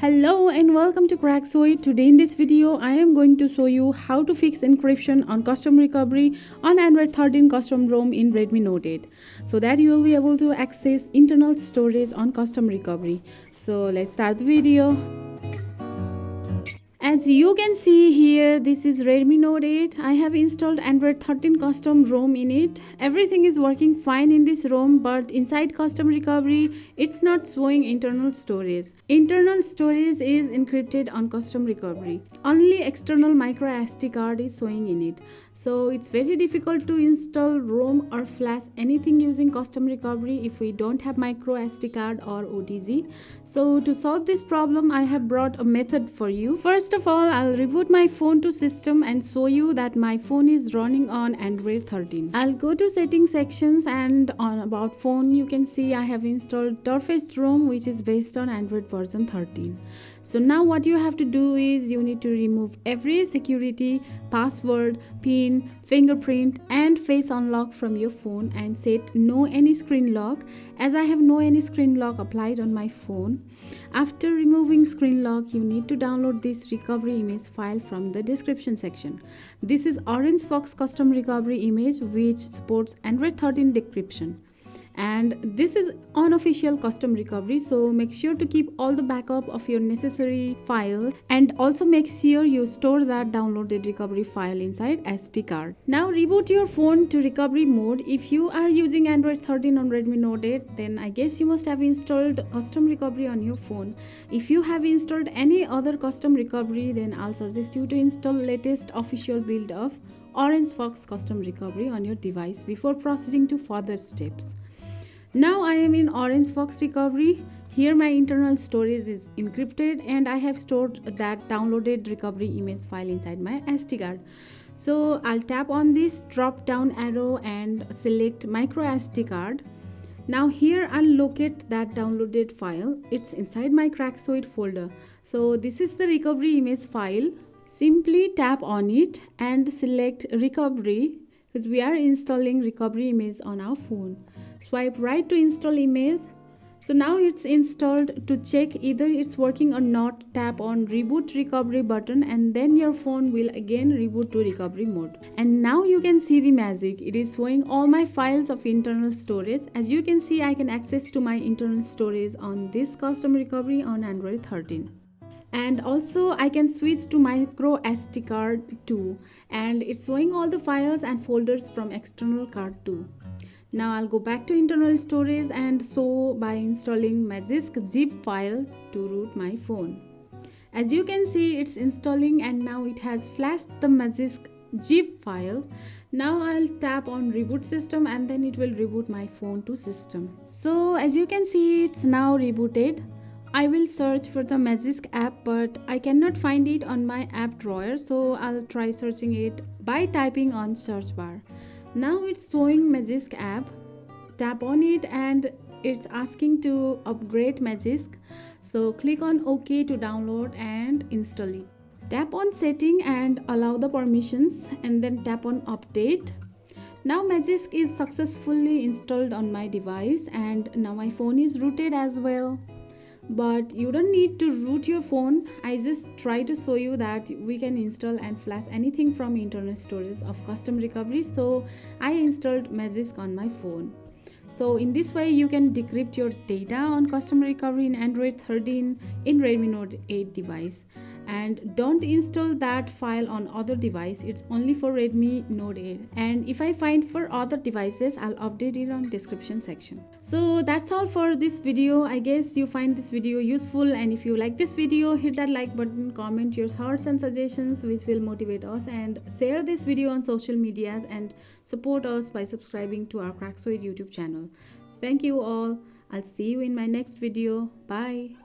Hello and welcome to Craxoid. Today in this video I am going to show you how to fix encryption on custom recovery on Android 13 custom ROM in Redmi Note 8 so that you will be able to access internal storage on custom recovery. So let's start the video. As you can see here, this is Redmi Note 8. I have installed Android 13 custom ROM in it. Everything is working fine in this ROM, but inside custom recovery, it's not showing internal storage. Internal storage is encrypted on custom recovery. Only external micro SD card is showing in it. So it's very difficult to install ROM or flash anything using custom recovery if we don't have micro SD card or OTG. So to solve this problem, I have brought a method for you. First of all, I'll reboot my phone to system and show you that my phone is running on Android 13. I'll go to settings sections, and on about phone you can see I have installed TWRP ROM, which is based on Android version 13. So now what you have to do is you need to remove every security, password, PIN, fingerprint and face unlock from your phone and set no any screen lock, as I have no any screen lock applied on my phone. After removing screen lock, you need to download this recovery image file from the description section. This is Orange Fox custom recovery image which supports Android 13 decryption. And this is unofficial custom recovery, so make sure to keep all the backup of your necessary file and also make sure you store that downloaded recovery file inside SD card. Now reboot your phone to recovery mode. If you are using Android 13 on Redmi Note 8, then I guess you must have installed custom recovery on your phone. If you have installed any other custom recovery, then I'll suggest you to install latest official build of Orange Fox custom recovery on your device before proceeding to further steps. Now I am in Orange Fox recovery. Here my internal storage is encrypted and I have stored that downloaded recovery image file inside my SD card. So I'll tap on this drop down arrow and select micro SD card. Now here I'll locate that downloaded file. It's inside my Craxoid folder. So this is the recovery image file. Simply tap on it and select recovery, because we are installing recovery image on our phone. Swipe right to install image. So now it's installed. To check either it's working or not, tap on reboot recovery button and then your phone will again reboot to recovery mode. And now you can see the magic. It is showing all my files of internal storage. As you can see, I can access to my internal storage on this custom recovery on Android 13. And also I can switch to micro SD card too, and it's showing all the files and folders from external card too. Now I'll go back to internal storage and so by installing Magisk zip file to root my phone. As you can see, it's installing and now it has flashed the Magisk zip file. Now I'll tap on reboot system and then it will reboot my phone to system. So as you can see, it's now rebooted. I will search for the Magisk app, but I cannot find it on my app drawer, so I'll try searching it by typing on search bar. Now it's showing Magisk app. Tap on it and it's asking to upgrade Magisk. So click on OK to download and install it. Tap on setting and allow the permissions and then tap on update. Now Magisk is successfully installed on my device and now my phone is rooted as well. But you don't need to root your phone. I just try to show you that we can install and flash anything from internal storage of custom recovery. So I installed Magisk on my phone. So in this way you can decrypt your data on custom recovery in Android 13 in Redmi Note 8 device. And don't install that file on other device. It's only for Redmi Note 8. And if I find for other devices, I'll update it on description section. So that's all for this video. I guess you find this video useful, and if you like this video, hit that like button, comment your thoughts and suggestions which will motivate us, and share this video on social medias and support us by subscribing to our Craxoid YouTube channel. Thank you all. I'll see you in my next video. Bye.